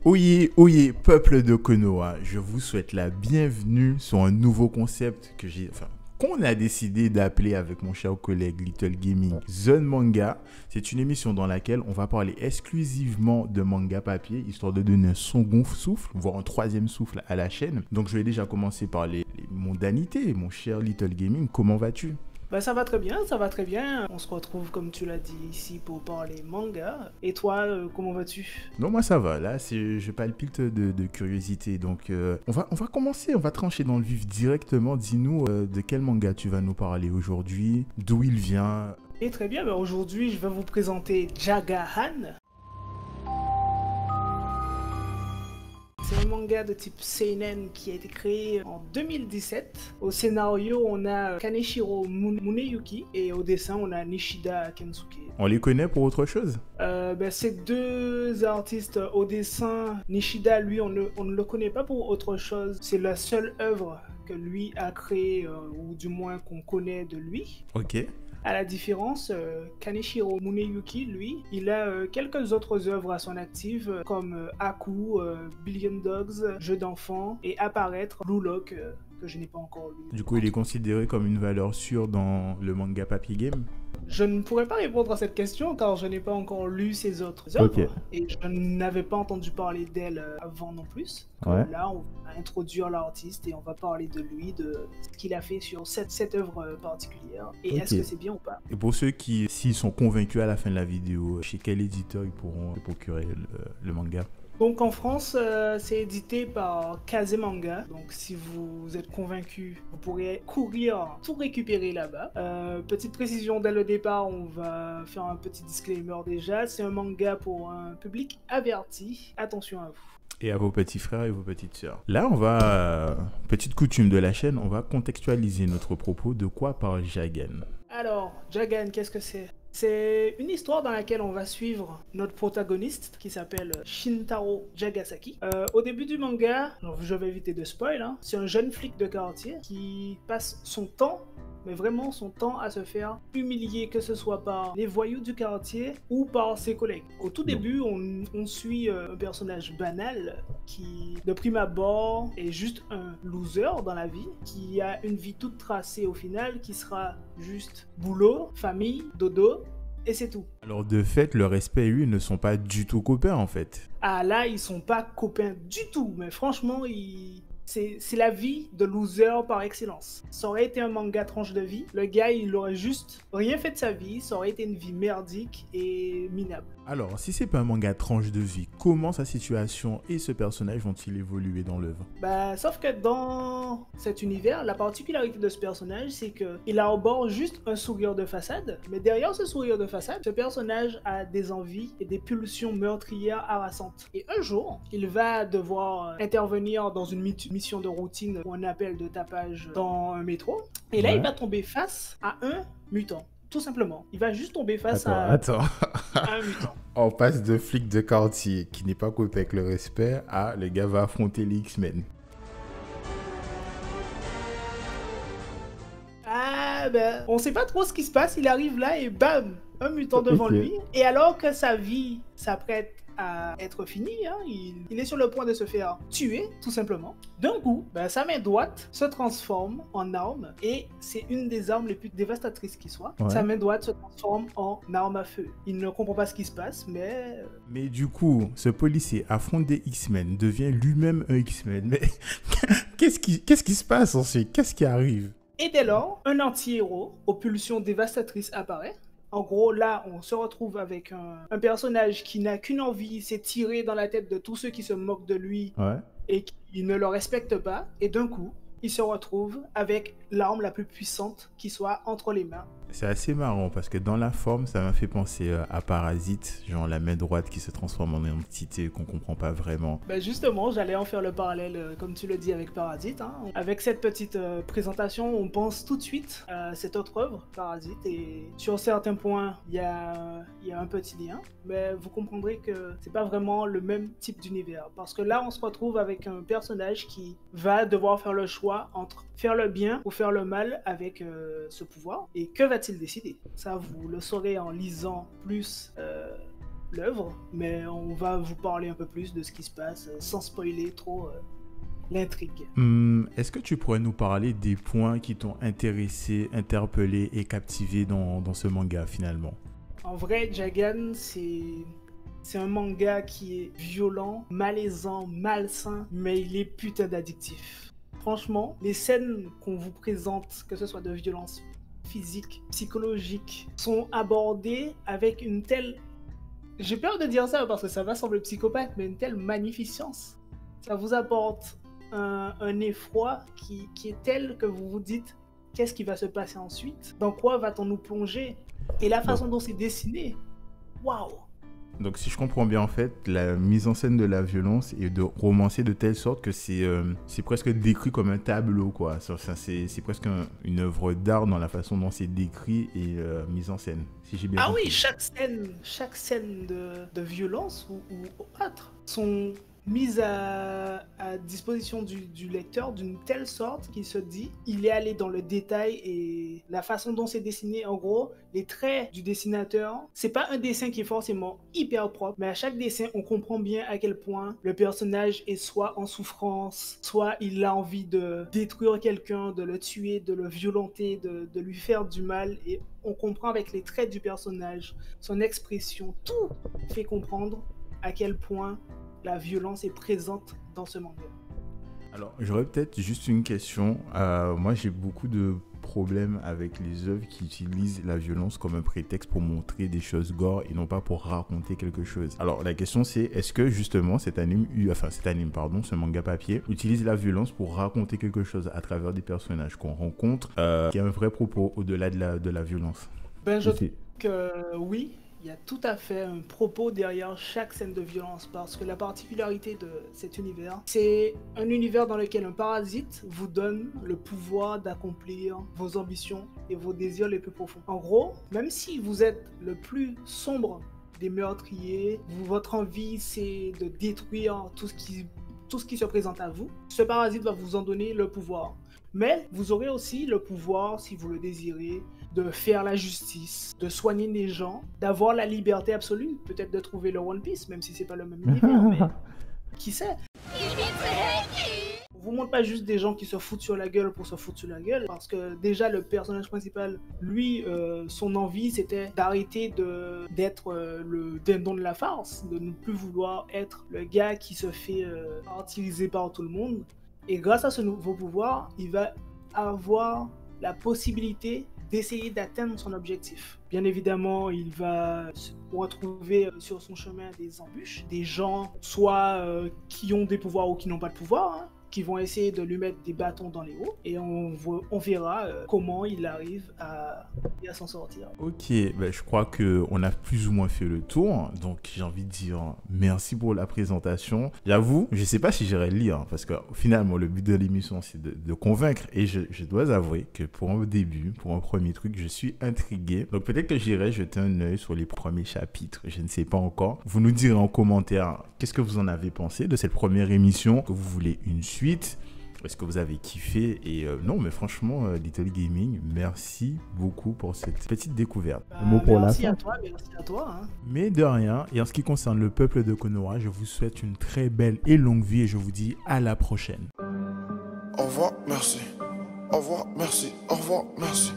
Oyez, oyez, peuple de Konoha, je vous souhaite la bienvenue sur un nouveau concept qu'on a décidé d'appeler avec mon cher collègue Little Gaming Zone Manga. C'est une émission dans laquelle on va parler exclusivement de manga papier, histoire de donner un second souffle, voire un troisième souffle à la chaîne. Donc je vais déjà commencer par les mondanités, mon cher Little Gaming, comment vas-tu ? Bah ça va très bien, ça va très bien. On se retrouve, comme tu l'as dit, ici pour parler manga. Et toi, comment vas-tu? Non, moi ça va, là je palpite de curiosité. Donc on va commencer, on va trancher dans le vif directement. Dis-nous de quel manga tu vas nous parler aujourd'hui, d'où il vient. Et très bien, bah aujourd'hui je vais vous présenter Jagahan. C'est un manga de type seinen qui a été créé en 2017. Au scénario, on a Kaneshiro Muneyuki et au dessin, on a Nishida Kensuke. On les connaît pour autre chose ? Ces deux artistes au dessin, Nishida, lui, on ne le connaît pas pour autre chose. C'est la seule œuvre que lui a créée, ou du moins qu'on connaît de lui. Ok. À la différence, Kaneshiro Muneyuki, lui, il a quelques autres œuvres à son actif, comme Aku, Billion Dogs, Jeux d'enfants, et Apparaître, Blue Lock, que je n'ai pas encore lu. Du coup, il est considéré comme une valeur sûre dans le manga papier game ? Je ne pourrais pas répondre à cette question car je n'ai pas encore lu ses autres œuvres. Ok. Et je n'avais pas entendu parler d'elle avant non plus. Ouais. Là, on va introduire l'artiste et on va parler de lui, de ce qu'il a fait sur cette œuvre particulière. Et Ok. est-ce que c'est bien ou pas? Et pour ceux qui, s'ils sont convaincus à la fin de la vidéo, chez quel éditeur ils pourront se procurer le manga ? Donc en France, c'est édité par Kazemanga. Donc si vous êtes convaincu, vous pourrez courir tout récupérer là-bas. Petite précision dès le départ, on va faire un petit disclaimer déjà. C'est un manga pour un public averti. Attention à vous. Et à vos petits frères et vos petites sœurs. Là, on va, petite coutume de la chaîne, on va contextualiser notre propos. De quoi parle Jagan ? Alors, Jagan, qu'est-ce que c'est? C'est une histoire dans laquelle on va suivre notre protagoniste qui s'appelle Shintaro Jagasaki. Au début du manga, je vais éviter de spoil, hein, c'est un jeune flic de quartier qui passe son temps, mais vraiment son temps à se faire humilier, que ce soit par les voyous du quartier ou par ses collègues. Au tout début, on suit un personnage banal qui, de prime abord, est juste un loser dans la vie, qui a une vie toute tracée au final, qui sera juste boulot, famille, dodo, et c'est tout. Alors de fait, le respect et lui ne sont pas du tout copains en fait. Ah là, ils sont pas copains du tout, mais franchement, c'est la vie de loser par excellence. Ça aurait été un manga tranche de vie, le gars il aurait juste rien fait de sa vie, ça aurait été une vie merdique et minable. Alors, si c'est pas un manga tranche de vie, comment sa situation et ce personnage vont-ils évoluer dans l'œuvre ? Bah, sauf que dans cet univers, la particularité de ce personnage, c'est qu'il arbore juste un sourire de façade, mais derrière ce sourire de façade, ce personnage a des envies et des pulsions meurtrières harassantes. Et un jour, il va devoir intervenir dans une mission de routine ou un appel de tapage dans un métro, et là, Ouais. il va tomber face à un mutant. Tout simplement. Il va juste tomber face Attends. à un mutant. On passe de flic de quartier qui n'est pas copain avec le respect à le gars va affronter les X-Men. Ah ben, on sait pas trop ce qui se passe, il arrive là et bam, un mutant devant Ok. lui. Et alors que sa vie s'apprête à être finie, hein, il est sur le point de se faire tuer, tout simplement. D'un coup, ben, sa main droite se transforme en arme et c'est une des armes les plus dévastatrices qui soit. Ouais. Sa main droite se transforme en arme à feu. Il ne comprend pas ce qui se passe, mais... Mais du coup, ce policier affronte des X-Men, devient lui-même un X-Men. Mais qu'est-ce qui se passe ensuite ? Qu'est-ce qui arrive ? Et dès lors, un anti-héros aux pulsions dévastatrices apparaît. En gros, là, on se retrouve avec un personnage qui n'a qu'une envie, c'est tirer dans la tête de tous ceux qui se moquent de lui Ouais. et qui ne le respectent pas. Et d'un coup, il se retrouve avec l'arme la plus puissante qui soit entre les mains. C'est assez marrant parce que dans la forme, ça m'a fait penser à Parasite, genre la main droite qui se transforme en entité qu'on comprend pas vraiment. Ben justement, j'allais en faire le parallèle, comme tu le dis, avec Parasite. Hein. Avec cette petite présentation, on pense tout de suite à cette autre œuvre, Parasite, et sur certains points, il y a un petit lien, mais vous comprendrez que c'est pas vraiment le même type d'univers, parce que là, on se retrouve avec un personnage qui va devoir faire le choix entre faire le bien ou faire le mal avec ce pouvoir, et que va-t-il décider? Ça, vous le saurez en lisant plus l'œuvre, mais on va vous parler un peu plus de ce qui se passe sans spoiler trop l'intrigue. Est-ce que tu pourrais nous parler des points qui t'ont intéressé, interpellé et captivé dans ce manga finalement? En vrai, Jagan, c'est un manga qui est violent, malaisant, malsain, mais il est putain d'addictif. Franchement, les scènes qu'on vous présente, que ce soit de violence physique, psychologique, sont abordées avec une telle... J'ai peur de dire ça parce que ça va sembler psychopathe, mais une telle magnificence. Ça vous apporte un effroi qui est tel que vous vous dites qu'est-ce qui va se passer ensuite, dans quoi va-t-on nous plonger, et la façon dont c'est dessiné, waouh. Donc si je comprends bien en fait, la mise en scène de la violence est de romancer de telle sorte que c'est presque décrit comme un tableau quoi. C'est presque une œuvre d'art dans la façon dont c'est décrit et mise en scène, si j'ai bien compris. Oui, chaque scène de violence ou autre sont mises à disposition du lecteur d'une telle sorte qu'il se dit, il est allé dans le détail, et la façon dont c'est dessiné, en gros, les traits du dessinateur, c'est pas un dessin qui est forcément hyper propre, mais à chaque dessin, on comprend bien à quel point le personnage est soit en souffrance, soit il a envie de détruire quelqu'un, de le tuer, de le violenter, de lui faire du mal, et on comprend avec les traits du personnage, son expression, tout fait comprendre à quel point la violence est présente dans ce manga. Alors, j'aurais peut-être juste une question. Moi, j'ai beaucoup de problèmes avec les œuvres qui utilisent la violence comme un prétexte pour montrer des choses gore et non pas pour raconter quelque chose. Alors, la question c'est, est-ce que justement ce manga papier utilise la violence pour raconter quelque chose à travers des personnages qu'on rencontre qui a un vrai propos au-delà de la violence? Je trouve que oui. Il y a tout à fait un propos derrière chaque scène de violence, parce que la particularité de cet univers, c'est un univers dans lequel un parasite vous donne le pouvoir d'accomplir vos ambitions et vos désirs les plus profonds. En gros, même si vous êtes le plus sombre des meurtriers, votre envie c'est de détruire tout ce qui se présente à vous, ce parasite va vous en donner le pouvoir. Mais vous aurez aussi le pouvoir, si vous le désirez, de faire la justice, de soigner les gens, d'avoir la liberté absolue, peut-être de trouver le One Piece, même si c'est pas le même univers, mais qui sait? On vous montre pas juste des gens qui se foutent sur la gueule pour se foutre sur la gueule, parce que déjà le personnage principal, lui, son envie c'était d'arrêter d'être le dindon de la farce, de ne plus vouloir être le gars qui se fait martyriser par tout le monde. Et grâce à ce nouveau pouvoir, il va avoir la possibilité d'essayer d'atteindre son objectif. Bien évidemment, il va retrouver sur son chemin des embûches, des gens soit qui ont des pouvoirs ou qui n'ont pas de pouvoir, hein, qui vont essayer de lui mettre des bâtons dans les roues, et on verra comment il arrive à s'en sortir. Ok, je crois qu'on a plus ou moins fait le tour, donc j'ai envie de dire merci pour la présentation. J'avoue, je ne sais pas si j'irai le lire, parce que finalement le but de l'émission c'est de convaincre, et je dois avouer que pour un début, pour un premier truc, je suis intrigué. Donc peut-être que j'irai jeter un œil sur les premiers chapitres, je ne sais pas encore. Vous nous direz en commentaire qu'est-ce que vous en avez pensé de cette première émission, que vous voulez une suite. Est-ce que vous avez kiffé? Et non, mais franchement, Little Gaming, merci beaucoup pour cette petite découverte. Merci à toi. Hein. Mais de rien, et en ce qui concerne le peuple de Konoha, je vous souhaite une très belle et longue vie et je vous dis à la prochaine. Au revoir, merci. Au revoir, merci. Au revoir, merci.